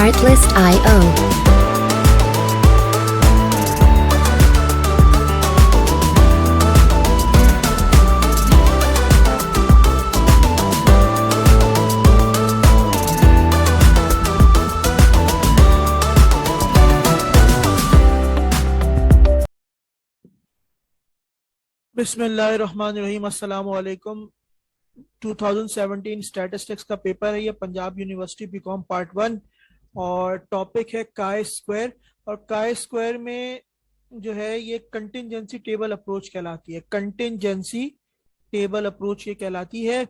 Artlist.io. बिस्मिल्लाहिर्रहमानिर्रहीम। अस्सलाम वालेकुम। 2017 स्टैटिस्टिक्स का पेपर है ये, पंजाब यूनिवर्सिटी बीकॉम पार्ट 1, और टॉपिक है काई स्क्वायर। और काई स्क्वायर में जो है ये कंटिंजेंसी टेबल अप्रोच कहलाती है। कंटिंजेंसी टेबल अप्रोच ये कहलाती है।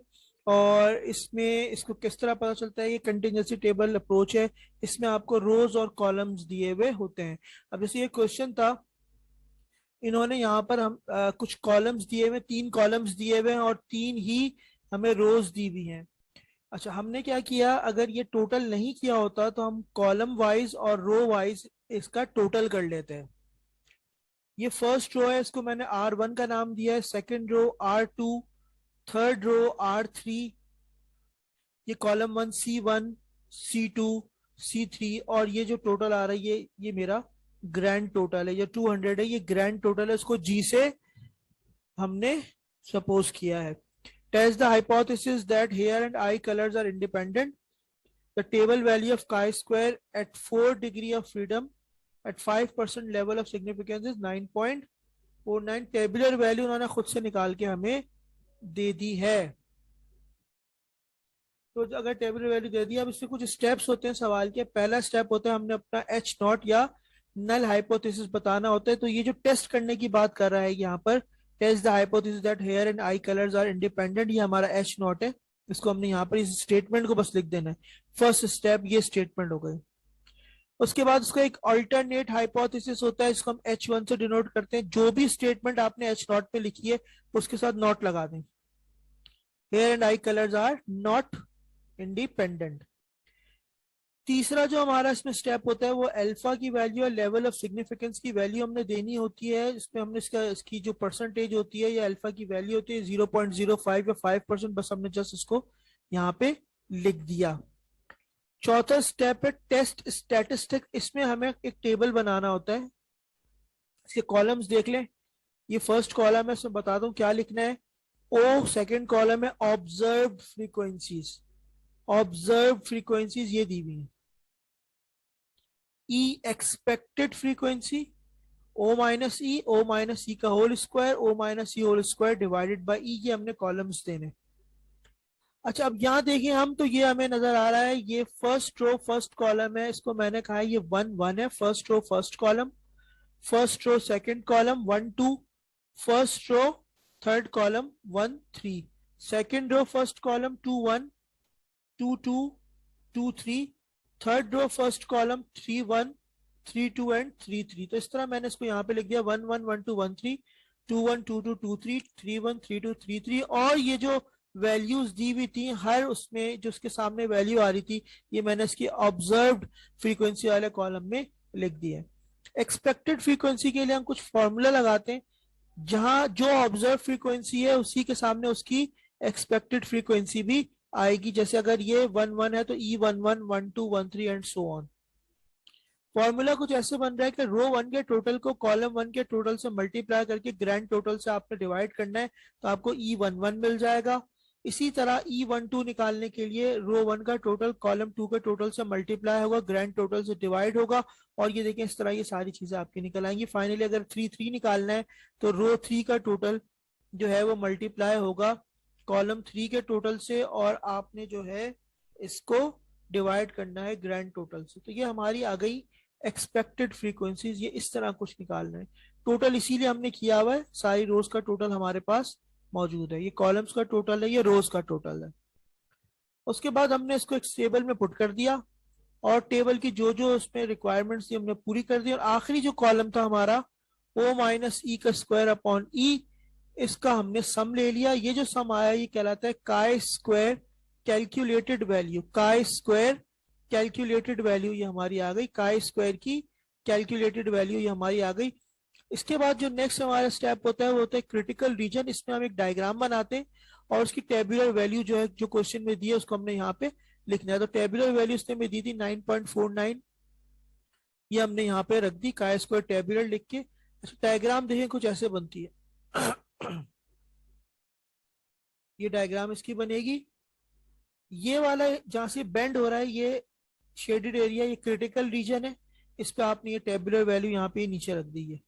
और इसमें इसको किस तरह पता चलता है, ये कंटिंजेंसी टेबल अप्रोच है। इसमें आपको रोज और कॉलम्स दिए हुए होते हैं। अब जैसे ये क्वेश्चन था, इन्होंने यहाँ पर हम कुछ कॉलम्स दिए हुए, 3 कॉलम्स दिए हुए हैं और 3 ही हमें रोज दी हुई हैं। अच्छा, हमने क्या किया, अगर ये टोटल नहीं किया होता तो हम कॉलम वाइज और रो वाइज इसका टोटल कर लेते हैं। ये फर्स्ट रो है, इसको मैंने R1 का नाम दिया है, second row R2, third row R3, ये कॉलम 1 C1, C2, C3, और ये जो टोटल आ रहा है ये मेरा ग्रैंड टोटल है। ये 200 है, ये ग्रैंड टोटल है, इसको G से हमने सपोज किया है। Test the hypothesis that hair and eye colours are independent. The table value of chi square at 4 degree of freedom at 5% level of significance is 9.49। Tabular value उन्होंने खुद से निकाल के हमें दे दी है। तो अगर टेबल वैल्यू दे दी, अब इसमें कुछ स्टेप्स होते हैं सवाल के। पहला स्टेप होता है हमने अपना एच नॉट या नल हाइपोथेसिस बताना होता है। तो ये जो टेस्ट करने की बात कर रहा है यहाँ पर, test the hypothesis that hair and eye colours are independent, ये हमारा एच नॉट है। इसको हमने यहाँ पर इस स्टेटमेंट को बस लिख देना है। फर्स्ट स्टेप ये स्टेटमेंट हो गई। उसके बाद उसका एक अल्टरनेट हाइपोथेसिस होता है, इसको हम H1 से डिनोट करते हैं। जो भी स्टेटमेंट आपने एच नॉट पे लिखी है उसके साथ नॉट लगा दें। Hair and eye colours are not independent. तीसरा जो हमारा इसमें स्टेप होता है वो अल्फा की वैल्यू और लेवल ऑफ सिग्निफिकेंस की वैल्यू हमने देनी होती है। इसमें हमने इसकी जो परसेंटेज होती है, या अल्फा की वैल्यू होती है 0.05 या 5%, बस हमने जस्ट इसको यहाँ पे लिख दिया। चौथा स्टेप है टेस्ट स्टैटिस्टिक। इसमें हमें एक टेबल बनाना होता है। इसके कॉलम्स देख लें। ये फर्स्ट कॉलम है, इसमें बता दूं क्या लिखना है। ओ सेकेंड कॉलम है ऑब्जर्व फ्रीक्वेंसीज। ऑब्जर्व फ्रीक्वेंसीज ये दी हुई है। E expected frequency, O minus E का whole square, O minus E whole square divided by E, ये हमने कॉलम्स देने। अच्छा, अब यहाँ देखिए हम, तो ये हमें नजर आ रहा है, ये फर्स्ट रो फर्स्ट कॉलम है, इसको मैंने कहा है ये 1 1 है। First row first column, first row second column 1 2, first row third column 1 3, second row first column 2 1 2 2 2 3, third row first column 3 1 3 2 and 3 3। तो इस तरह मैंने इसको यहाँ पे लिख दिया 1 1 1 2 1 3, 2 1 2 2 2 3, 3 1 3 2 3 3। और ये जो वैल्यूज दी हुई थी, हर उसमें जो उसके सामने वैल्यू आ रही थी, ये मैंने इसकी ऑब्जर्व्ड फ्रीक्वेंसी वाले कॉलम में लिख दी है। एक्सपेक्टेड फ्रीक्वेंसी के लिए हम कुछ फॉर्मूला लगाते हैं, जहां जो ऑब्जर्व फ्रीक्वेंसी है उसी के सामने उसकी एक्सपेक्टेड फ्रीक्वेंसी भी आएगी। जैसे अगर ये 1 1 है तो E11 1 2 1 3 and so on. Formula कुछ ऐसे बन रहा है कि रो 1 के टोटल को कॉलम 1 के टोटल से मल्टीप्लाई करके ग्रैंड टोटल से आपने डिवाइड करना है, तो आपको E11 मिल जाएगा। इसी तरह E12 निकालने के लिए रो 1 का टोटल कॉलम 2 के टोटल से मल्टीप्लाई होगा, ग्रैंड टोटल से डिवाइड होगा, और ये देखें इस तरह ये सारी चीजें आपकी निकल आएंगी। फाइनली अगर 3 3 निकालना है तो रो 3 का टोटल जो है वो मल्टीप्लाई होगा कॉलम 3 के टोटल से, और आपने जो है इसको डिवाइड करना है ग्रैंड टोटल से। तो ये हमारी आ गई एक्सपेक्टेड फ्रीक्वेंसीज। ये इस तरह कुछ निकालना है। टोटल इसीलिए हमने किया हुआ है, सारी रोज का टोटल हमारे पास मौजूद है। ये कॉलम्स का टोटल है, ये रोज का टोटल है। उसके बाद हमने इसको एक टेबल में पुट कर दिया, और टेबल की जो जो उसमें रिक्वायरमेंट्स थी हमने पूरी कर दी। और आखिरी जो कॉलम था हमारा ओ माइनस ई का स्क्वायर अपॉन ई, इसका हमने सम ले लिया। ये जो सम आया ये कहलाता है chi square calculated value. Chi square calculated value ये हमारी आ गई। काई स्क्वायर की कैलकुलेटेड वैल्यू ये हमारी आ गई। इसके बाद जो नेक्स्ट हमारा स्टेप होता है वो होता है क्रिटिकल रीजन। इसमें हम एक डायग्राम बनाते हैं और उसकी टेबुलर वैल्यू जो है, जो क्वेश्चन में दी है, उसको हमने यहाँ पे लिखना है। तो टेबुलर वैल्यू इसने में दी थी 9.49, ये हमने यहाँ पे रख दी काय स्क्वायर टेबुलर लिख के। अच्छा डायग्राम देखें कुछ ऐसे बनती है। ये डायग्राम इसकी बनेगी, ये वाला जहां से बेंड हो रहा है ये शेडेड एरिया, ये क्रिटिकल रीजन है, इस पे आपने ये टेबुलर वैल्यू यहाँ पे नीचे रख दी है।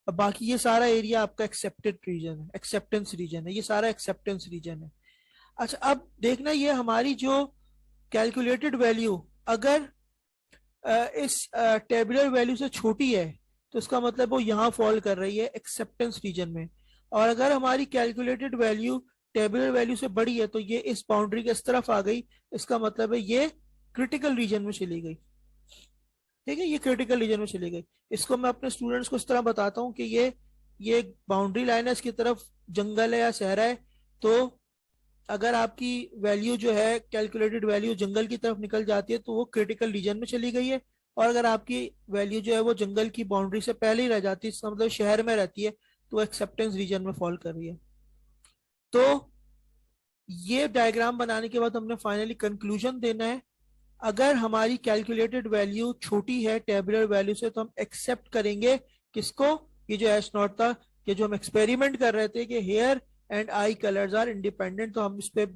अब बाकी ये सारा एरिया आपका एक्सेप्टेड रीजन है, एक्सेप्टेंस रीजन है, ये सारा एक्सेप्टेंस रीजन है। अच्छा अब देखना ये हमारी जो कैलकुलेटेड वैल्यू अगर इस टेबुलर वैल्यू से छोटी है तो इसका मतलब वो यहाँ फॉल कर रही है एक्सेप्टेंस रीजन में, और अगर हमारी कैलकुलेटेड वैल्यू टेबुलर वैल्यू से बड़ी है तो ये इस बाउंड्री के इस तरफ आ गई, इसका मतलब है ये क्रिटिकल रीजन में चली गई। ठीक है, ये क्रिटिकल रीजन में चली गई। इसको मैं अपने स्टूडेंट्स को इस तरह बताता हूँ कि ये बाउंड्री लाइन है, इसकी तरफ जंगल है या सहरा है, तो अगर आपकी वैल्यू जो है कैलकुलेटेड वैल्यू जंगल की तरफ निकल जाती है तो वो क्रिटिकल रीजन में चली गई है, और अगर आपकी वैल्यू जो है वो जंगल की बाउंड्री से पहले ही रह जाती है, इसका मतलब शहर में रहती है, तो एक्सेप्टेंस रीजन में फॉल कर रही है। तो ये डायग्राम बनाने के बाद हमने फाइनली कंक्लूजन देना है, अगर हमारी कैलकुलेटेड वैल्यू छोटी है टेबुलर वैल्यू से तो हम एक्सेप्ट करेंगे किसको, ये जो एच नॉट था, ये जो हम एक्सपेरिमेंट कर रहे थे कि hair and eye colours are independent, तो हम इस पे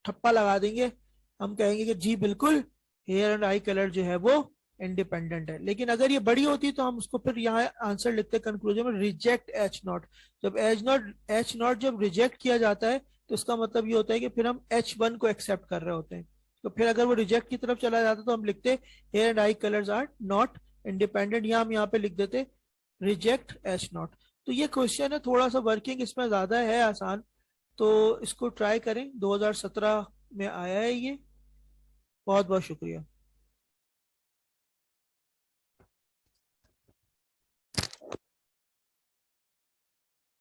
ठप्पा लगा देंगे, हम कहेंगे कि जी बिल्कुल हेयर एंड आई कलर जो है वो इंडिपेंडेंट है। लेकिन अगर ये बड़ी होती तो हम उसको फिर यहाँ आंसर लिखते कंक्लूजन में रिजेक्ट एच नॉट। जब एच नॉट जब रिजेक्ट किया जाता है तो इसका मतलब ये होता है कि फिर हम एच वन को एक्सेप्ट कर रहे होते हैं। तो फिर अगर वो रिजेक्ट की तरफ चला जाता तो हम लिखते hair and eye colours are not independent, या हम यहाँ पे लिख देते रिजेक्ट एच नॉट। तो ये क्वेश्चन है, थोड़ा सा वर्किंग इसमें ज्यादा है आसान, तो इसको ट्राई करें, 2017 में आया है ये। बहुत बहुत शुक्रिया।